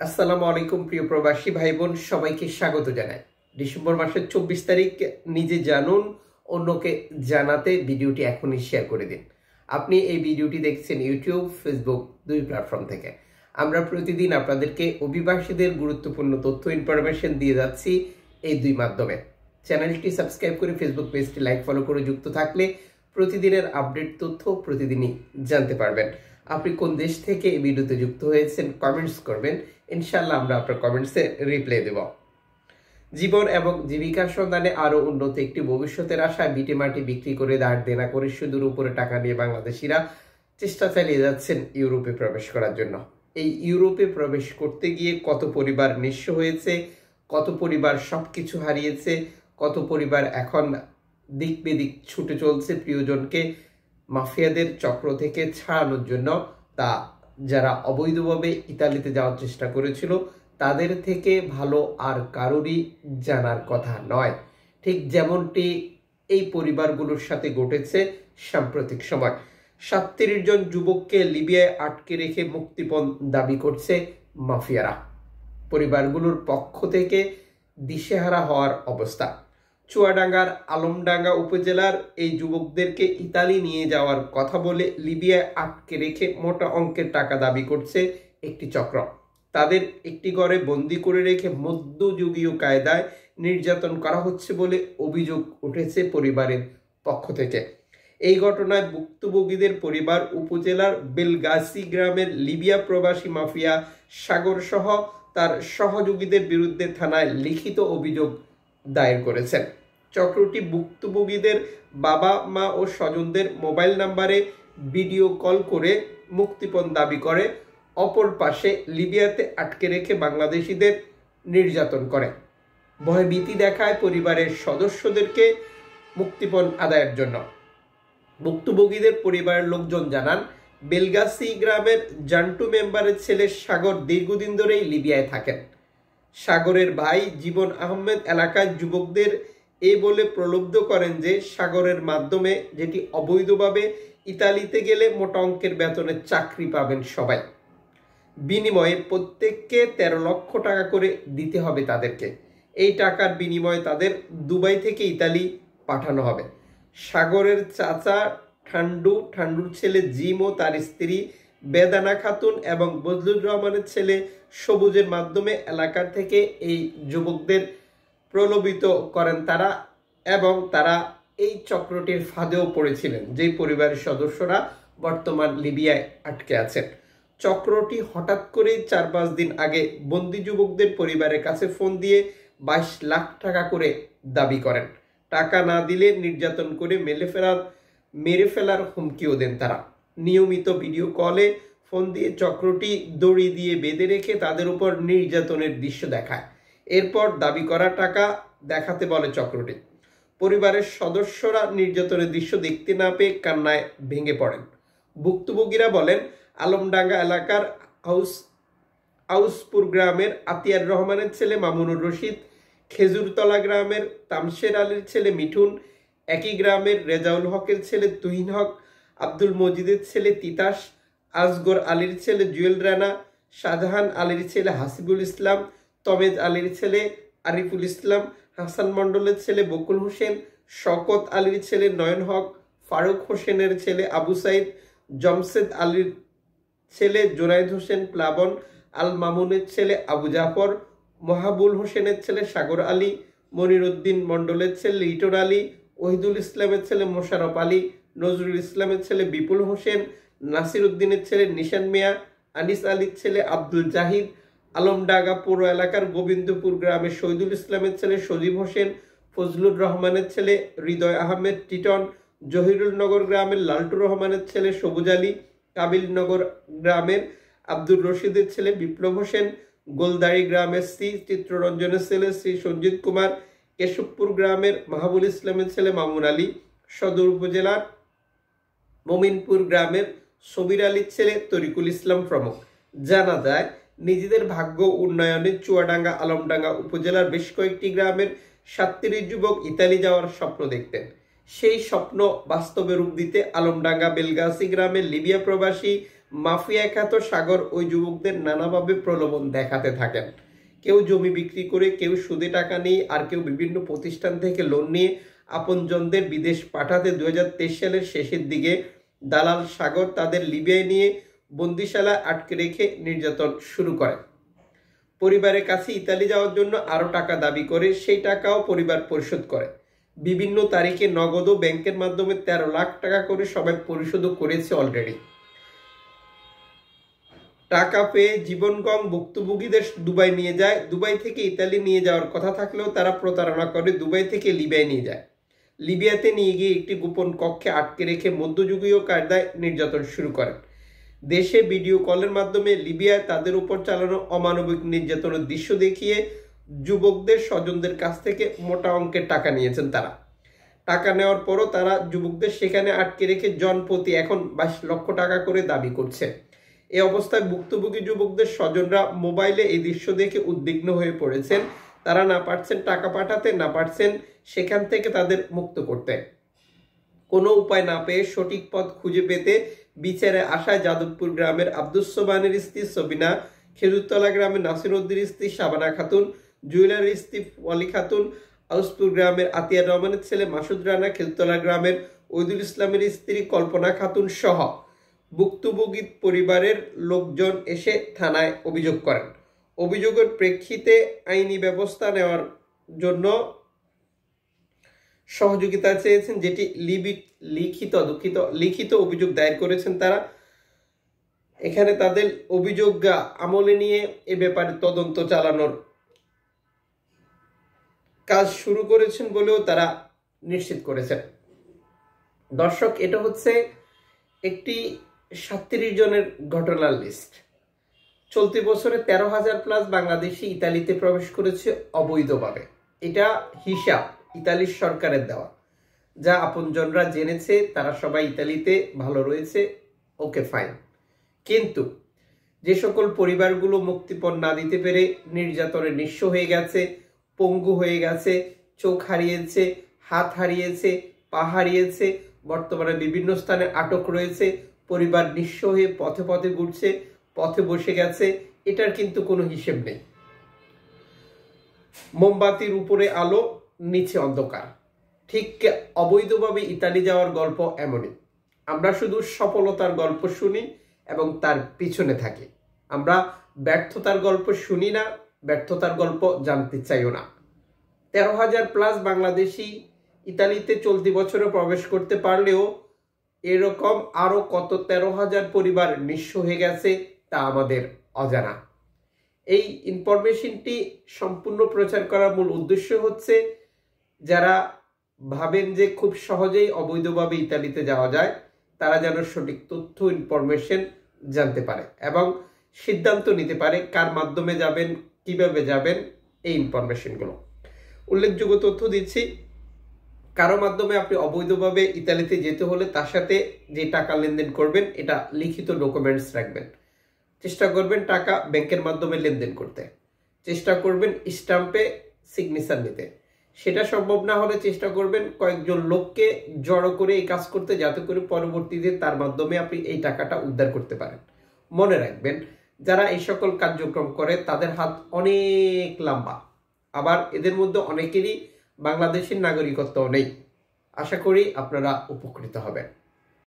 আসসালামু আলাইকুম প্রিয় প্রবাসী ভাই বোন, সবাইকে স্বাগত জানাই। ডিসেম্বর মাসের 24 তারিখ, নিজে জানুন অন্যকে জানাতে ভিডিওটি এখনই শেয়ার করে দিন। আপনি এই ভিডিওটি দেখছেন ইউটিউব, ফেসবুক দুই প্ল্যাটফর্ম থেকে। আমরা প্রতিদিন আপনাদেরকে অভিবাসীদের গুরুত্বপূর্ণ তথ্য ইনফরমেশন দিয়ে যাচ্ছি এই দুই মাধ্যমে। চ্যানেলটি সাবস্ক্রাইব করে ফেসবুক পেজটি লাইক ফলো করে যুক্ত থাকলে প্রতিদিনের আপডেট তথ্য প্রতিদিনই জানতে পারবেন। আপনি কোন দেশ থেকে এই ভিডিওতে যুক্ত হয়েছেন কমেন্টস করবেন, ইনশাআল্লাহ আমরা আপনার কমেন্টসে রিপ্লাই দেব। জীবন এবং জীবিকার সন্ধানে আরো উন্নত একটি ভবিষ্যতের আশায় ভিটে মাটি বিক্রি করে ধার দেনা করে সুদের উপরে টাকা নিয়ে বাংলাদেশিরা চেষ্টা চালিয়ে যাচ্ছেন ইউরোপে প্রবেশ করার জন্য। এই ইউরোপে প্রবেশ করতে গিয়ে কত পরিবার নিঃস্ব হয়েছে, কত পরিবার সবকিছু হারিয়েছে, কত পরিবার এখন দিক বেদিক ছুটে চলছে প্রিয়জনকে মাফিয়াদের চক্র থেকে ছাড়ানোর জন্য। তা যারা অবৈধভাবে ইতালিতে যাওয়ার চেষ্টা করেছিল তাদের থেকে ভালো আর কারোরই জানার কথা নয়। ঠিক যেমনটি এই পরিবারগুলোর সাথে ঘটেছে সাম্প্রতিক সময়। 37 জন যুবককে লিবিয়ায় আটকে রেখে মুক্তিপণ দাবি করছে মাফিয়ারা। পরিবারগুলোর পক্ষ থেকে দিশেহারা হওয়ার অবস্থা। চুয়াডাঙ্গার আলমডাঙ্গা উপজেলার এই যুবকদেরকে ইতালি নিয়ে যাওয়ার কথা বলে লিবিয়ায় আটকে রেখে মোটা অঙ্কের টাকা দাবি করছে একটি চক্র। তাদের একটি ঘরে বন্দি করে রেখে মধ্যযুগীয় কায়দায় নির্যাতন করা হচ্ছে বলে অভিযোগ উঠেছে পরিবারের পক্ষ থেকে। এই ঘটনায় ভুক্তভোগীদের পরিবার উপজেলার বেলগাসি গ্রামের লিবিয়া প্রবাসী মাফিয়া সাগর সহ তার সহযোগীদের বিরুদ্ধে থানায় লিখিত অভিযোগ দায়ের করেছেন। চক্রটি ভুক্তভোগীদের বাবা মা ও স্বজনদের মোবাইল নাম্বারে ভিডিও কল করে মুক্তিপণ দাবি করে, অপর পাশে লিবিয়াতে আটকে রেখে বাংলাদেশিদের নির্যাতন করে। ভয়ভীতি দেখায় পরিবারের সদস্যদেরকে মুক্তিপণ আদায়ের জন্য। ভুক্তভোগীদের পরিবারের লোকজন জানান, বেলগাসি গ্রামের জান্টু মেম্বারের ছেলে সাগর দীর্ঘদিন ধরেই লিবিয়ায় থাকেন। সাগরের ভাই জীবন আহমেদ এলাকার যুবকদের এই বলে প্রলুব্ধ করেন যে সাগরের মাধ্যমে, যেটি অবৈধভাবে ইতালিতে গেলে মোটা অঙ্কের বেতনের চাকরি পাবেন সবাই। বিনিময়ে প্রত্যেককে 13 লক্ষ টাকা করে দিতে হবে তাদেরকে। এই টাকার বিনিময়ে তাদের দুবাই থেকে ইতালি পাঠানো হবে। সাগরের চাচা ঠান্ডুর ছেলে জিম ও তার স্ত্রী বেদানা খাতুন এবং বজলুর রহমানের ছেলে সবুজের মাধ্যমে এলাকার থেকে এই যুবকদের প্রলোভিত করেন তারা, এবং তারা এই চক্রটির ফাঁদেও পড়েছিলেন, যেই পরিবারের সদস্যরা বর্তমান লিবিয়ায় আটকে আছেন। চক্রটি হঠাৎ করেই 4-5 দিন আগে বন্দি যুবকদের পরিবারের কাছে ফোন দিয়ে 22 লাখ টাকা করে দাবি করেন। টাকা না দিলে নির্যাতন করে মেরে ফেলার হুমকিও দেন তারা। নিয়মিত ভিডিও কলে ফোন দিয়ে চক্রটি দড়ি দিয়ে বেঁধে রেখে তাদের উপর নির্যাতনের দৃশ্য দেখায়। এরপর দাবি করা টাকা দেখাতে বলে চক্রটি। পরিবারের সদস্যরা নির্যাতনের দৃশ্য দেখতে না পেয়ে কান্নায় ভেঙে পড়েন। ভুক্তভোগীরা বলেন, আলমডাঙ্গা এলাকার আউসপুর গ্রামের আতিয়ার রহমানের ছেলে মামুনুর রশিদ, খেজুরতলা গ্রামের তামশের আলীর ছেলে মিঠুন, একই গ্রামের রেজাউল হকের ছেলে তুহিন হক, আব্দুল মজিদের ছেলে তিতাস, আসগর আলীর ছেলে জুয়েল রানা, শাহজাহান আলীর ছেলে হাসিবুল ইসলাম, তমেজ আলীর ছেলে আরিফুল ইসলাম, হাসান মন্ডলের ছেলে বকুল হোসেন, শওকত আলীর ছেলে নয়ন হক, ফারুক হোসেনের ছেলে আবু সাইদ, জমশেদ আলীর ছেলে জোনায়েদ হোসেন প্লাবন, আল মামুনের ছেলে আবু জাফর, মহাবুল হোসেনের ছেলে সাগর আলী, মনিরুদ্দিন মন্ডলের ছেলে লিটন আলী, ওহিদুল ইসলামের ছেলে মোশারফ আলী, নজরুল ইসলামের ছেলে বিপুল হোসেন, নাসির উদ্দিনের ছেলে নিশান মিয়া, আনিস আলীর ছেলে আব্দুল জাহিদ, আলমডাঙ্গা পৌর এলাকার গোবিন্দপুর গ্রামের শহীদুল ইসলামের ছেলে সজীব হোসেন, ফজলুর রহমানের ছেলে হৃদয় আহমেদ টিটন, জহিরুল নগর গ্রামের লালটুর রহমানের ছেলে সবুজ আলী, কাবিলনগর গ্রামের আব্দুর রশিদের ছেলে বিপ্লব হোসেন, গোলদাড়ি গ্রামের শ্রী চিত্ররঞ্জনের ছেলে শ্রী সঞ্জিত কুমার, কেশবপুর গ্রামের মাহবুল ইসলামের ছেলে মামুন আলী, সদর উপজেলার মমিনপুর গ্রামের সবির আলীর ছেলে তরিকুল ইসলাম প্রমুখ। জানা যায়, নিজেদের ভাগ্য উন্নয়নে চুয়াডাঙ্গা আলমডাঙ্গা উপজেলার বেশ কয়েকটি গ্রামের 37 যুবক ইতালি যাওয়ার স্বপ্ন দেখতেন। সেই স্বপ্ন বাস্তবে রূপ দিতে আলমডাঙ্গা বেলগাসি গ্রামের লিবিয়া প্রবাসী মাফিয়া খ্যাত সাগর ওই যুবকদের নানাভাবে প্রলোভন দেখাতে থাকেন। কেউ জমি বিক্রি করে, কেউ সুদে টাকা নিয়ে, আর কেউ বিভিন্ন প্রতিষ্ঠান থেকে লোন নিয়ে আপনজনদের বিদেশ পাঠাতে 2023 সালের শেষের দিকে দালাল সাগর তাদের লিবিয়ায় নিয়ে বন্দিশালায় আটকে রেখে নির্যাতন শুরু করে। পরিবারের কাছে ইতালি যাওয়ার জন্য আরও টাকা দাবি করে, সেই টাকাও পরিবার পরিশোধ করে। বিভিন্ন তারিখে নগদ ও ব্যাংকের মাধ্যমে 13 লাখ টাকা করে সবাই পরিশোধ করেছে অলরেডি। টাকা পেয়ে জীবনগম ভুক্তভোগীদের দুবাই নিয়ে যায়। দুবাই থেকে ইতালি নিয়ে যাওয়ার কথা থাকলেও তারা প্রতারণা করে দুবাই থেকে লিবিয়ায় নিয়ে যায়। লিবিয়াতে নিয়ে গিয়ে একটি গোপন কক্ষে আটকে রেখে মধ্যযুগীয় কায়দায় নির্যাতন শুরু করেন। দেশে ভিডিও কলের মাধ্যমে লিবিয়ায় তাদের উপর চালানো অমানবিক নির্যাতনের দৃশ্য দেখিয়ে যুবকদের স্বজনদের কাছ থেকে মোটা অঙ্কের টাকা নিয়েছেন তারা। টাকা নেওয়ার পরও তারা যুবকদের সেখানে আটকে রেখে জনপ্রতি এখন 22 লক্ষ টাকা করে দাবি করছে। এই অবস্থায় ভুক্তভোগী যুবকদের স্বজনরা মোবাইলে এই দৃশ্য দেখে উদ্বিগ্ন হয়ে পড়েছেন। তারা না পারছেন টাকা পাঠাতে, না পারছেন সেখান থেকে তাদের মুক্ত করতে। কোনো উপায় না পেয়ে সঠিক পথ খুঁজে পেতে বিচারে আসায় যাদবপুর গ্রামের আব্দুস সোবহানের স্ত্রী সবিনা, খেজুরতলা গ্রামের নাসিরউদ্দিনের স্ত্রী শাবানা খাতুন, জুয়েলার স্ত্রী ওয়ালি খাতুন, আউসপুর গ্রামের আতিয়ার রহমানের ছেলে মাসুদ রানা, খেজুরতলা গ্রামের ওইদুল ইসলামের স্ত্রী কল্পনা খাতুন সহ ভুক্তভোগী পরিবারের লোকজন এসে থানায় অভিযোগ করেন। অভিযোগের প্রেক্ষিতে আইনি ব্যবস্থা নেওয়ার জন্য সহযোগিতা চেয়েছেন, যেটি লিখিত অভিযোগ দায়ের করেছেন তারা। এখানে তাদের অভিযোগ আমলে নিয়ে এ ব্যাপারে তদন্ত চালানোর কাজ শুরু করেছেন বলেও তারা নিশ্চিত করেছেন। দর্শক, এটা হচ্ছে একটি 37 জনের ঘটনার লিস্ট। চলতি বছরে 13,000 প্লাস বাংলাদেশি ইতালিতে প্রবেশ করেছে অবৈধভাবে। এটা হিসাব ইতালির সরকারের দেওয়া, যা আপনজনরা জেনেছে। তারা সবাই ইতালিতে ভালো রয়েছে, ওকে ফাইন। কিন্তু যে সকল পরিবারগুলো মুক্তিপণ না দিতে পেরে নির্যাতনে নিঃস্ব হয়ে গেছে, পঙ্গু হয়ে গেছে, চোখ হারিয়েছে, হাত হারিয়েছে, পা হারিয়েছে, বর্তমানে বিভিন্ন স্থানে আটক রয়েছে, পরিবার নিঃস্ব হয়ে পথে পথে ঘুরছে, পথে বসে গেছে, এটার কিন্তু কোনো হিসেব নেই। মোমবাতির উপরে আলো, নিচে অন্ধকার। ঠিক অবৈধভাবে ইতালি যাওয়ার গল্প এমনই। আমরা শুধু সফলতার গল্প শুনি এবং তার পিছনে থাকি। আমরা ব্যর্থতার গল্প শুনি না, ব্যর্থতার গল্প জানতে চাইও না। 13,000 প্লাস বাংলাদেশি ইতালিতে চলতি বছরে প্রবেশ করতে পারলেও এরকম আরো কত 13,000 পরিবার নিঃস্ব হয়ে গেছে তা আমাদের অজানা। এই ইনফরমেশনটি সম্পূর্ণ প্রচার করার মূল উদ্দেশ্য হচ্ছে, যারা ভাবেন যে খুব সহজেই অবৈধভাবে ইতালিতে যাওয়া যায়, তারা যেন সঠিক তথ্য ইনফরমেশন জানতে পারে এবং সিদ্ধান্ত নিতে পারে কার মাধ্যমে যাবেন, কিভাবে যাবেন। এই ইনফরমেশনগুলো উল্লেখযোগ্য তথ্য দিচ্ছি। কারো মাধ্যমে আপনি অবৈধভাবে ইতালিতে যেতে হলে তার সাথে যে টাকা লেনদেন করবেন এটা লিখিত ডকুমেন্টস রাখবেন। চেষ্টা করবেন টাকা ব্যাংকের মাধ্যমে লেনদেন করতে। চেষ্টা করবেন স্ট্যাম্পে সিগনেচার নিতে। সেটা সম্ভব না হলে চেষ্টা করবেন কয়েকজন লোককে জড়ো করে এই কাজ করতে, যাতে করে পরবর্তীতে তার মাধ্যমে আপনি এই টাকাটা উদ্ধার করতে পারেন। মনে রাখবেন, যারা এই সকল কার্যক্রম করে তাদের হাত অনেক লম্বা, আবার এদের মধ্যে অনেকেরই বাংলাদেশের নাগরিকত্ব নেই। আশা করি আপনারা উপকৃত হবেন।